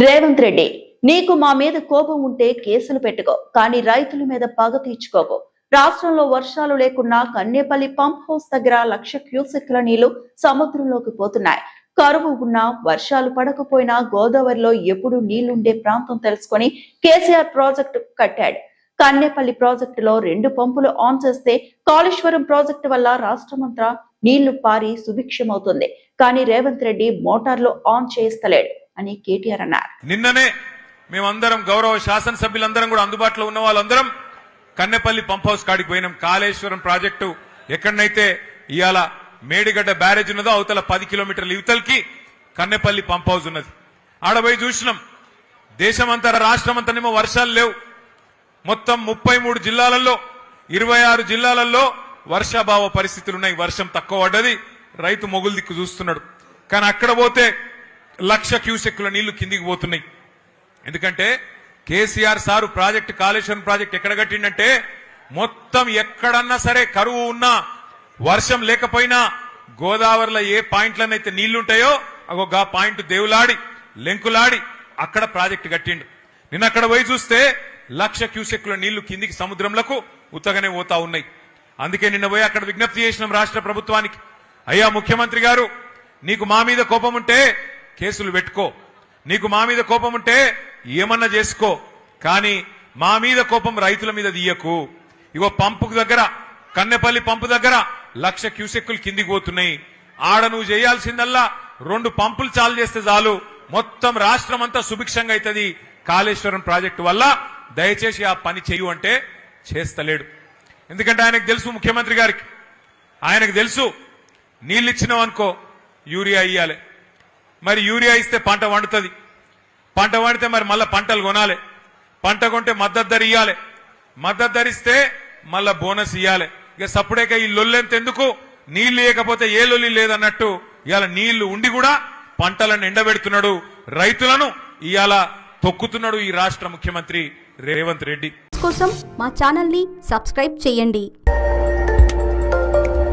రేవంత్ రెడ్డి, నీకు మా మీద కోపం ఉంటే కేసులు పెట్టుకో, కానీ రైతుల మీద పగ తీర్చుకోకు. రాష్ట్రంలో వర్షాలు లేకున్నా కన్నేపల్లి పంప్ హౌస్ దగ్గర 1,00,000 క్యూసెక్ల నీళ్లు సముద్రంలోకి పోతున్నాయి. కరువు ఉన్నా వర్షాలు పడకపోయినా గోదావరిలో ఎప్పుడు నీళ్లుండే ప్రాంతం తెలుసుకొని కేసీఆర్ ప్రాజెక్టు కట్టాడు. కన్నేపల్లి ప్రాజెక్టులో 2 పంపులు ఆన్ చేస్తే కాళేశ్వరం ప్రాజెక్టు వల్ల రాష్ట్రమంతా నీళ్లు పారి సుభిక్షమవుతుంది. కానీ రేవంత్ రెడ్డి మోటార్లు ఆన్ చేస్తలేడు అని కేటీఆర్ అన్నారు. నిన్ననే మేమందరం గౌరవ శాసనసభ్యులందరం కూడా అందుబాటులో ఉన్న వాళ్ళందరం కన్నెపల్లి పంప్ హౌస్ కాడికి పోయినాం. కాళేశ్వరం ప్రాజెక్టు ఎక్కడనైతే ఇవాళ మేడిగడ్డ బ్యారేజ్ ఉన్నదో అవతల 10 కిలోమీటర్ల యువతలకి కన్నెపల్లి పంప్ హౌస్ ఉన్నది. ఆడపోయి చూసినాం. దేశమంతా రాష్ట్రమంతానేమో వర్షాలు లేవు. మొత్తం 33 జిల్లాలలో 26 జిల్లాలలో వర్షాభావ పరిస్థితులు ఉన్నాయి. వర్షం తక్కువ పడ్డది. రైతు మొగులు దిక్కు చూస్తున్నాడు. కానీ అక్కడ పోతే 1,00,000 క్యూసెక్కుల నీళ్లు కిందికి పోతున్నాయి. ఎందుకంటే KCR sir project Kaleshwaram project ఎక్కడ కట్టిండంటే మొత్తం ఎక్కడన్నా సరే కరువు ఉన్నా వర్షం లేకపోయినా గోదావరిలో ఏ పాయింట్లనైతే నీళ్లుంటాయో అగో గా పాయింట్ దేవులాడి లెంకులాడి అక్కడ ప్రాజెక్టు కట్టిండు. నిన్న అక్కడ పోయి చూస్తే 1,00,000 క్యూసెక్కుల నీళ్లు కిందికి సముద్రంలకు ఉత్తగానే పోతా ఉన్నాయి. అందుకే నిన్న పోయి అక్కడ విజ్ఞప్తి చేసినాం రాష్ట్ర ప్రభుత్వానికి, అయ్యా ముఖ్యమంత్రి గారు, నీకు మా మీద కోపం ఉంటే కేసులు పెట్టుకో, నీకు మా మీద కోపం ఉంటే ఏమన్నా చేసుకో, కానీ మా మీద కోపం రైతుల మీద తీయకు. ఇగో పంపు దగ్గర కన్నెపల్లి పంపు దగ్గర 1,00,000 క్యూసెక్కులు కిందికి పోతున్నాయి. ఆడ నువ్వు చేయాల్సిందల్లా 2 పంపులు చాలు చేస్తే చాలు, మొత్తం రాష్ట్రం అంతా సుభిక్షంగా అవుతుంది కాళేశ్వరం ప్రాజెక్టు వల్ల, దయచేసి ఆ పని చెయ్యు అంటే చేస్తలేడు. ఎందుకంటే ఆయనకు తెలుసు, ముఖ్యమంత్రి గారికి ఆయనకు తెలుసు, నీళ్ళు ఇచ్చినావనుకో యూరియా ఇయ్యాలి, మరి యూరియా ఇస్తే పంట వండుతుంది, పంట వండితే మరి మళ్ళా పంటలు కొనాలి, పంట కొంటే మద్దతు ధర ఇయ్యాలి, మద్దతు ధరిస్తే మళ్ళా బోనస్ ఇయ్యాలి. ఇక సప్పుడేక ఈ లొల్లెంత ఎందుకు, నీళ్లు లేకపోతే ఏ లొల్లి లేదన్నట్టు ఇవాళ నీళ్లు ఉండి కూడా పంటలను ఎండబెడుతున్నాడు, రైతులను ఇవాళ తొక్కుతున్నాడు ఈ రాష్ట్ర ముఖ్యమంత్రి రేవంత్ రెడ్డి. కోసం మా ఛానల్ ని సబ్స్క్రైబ్ చేయండి.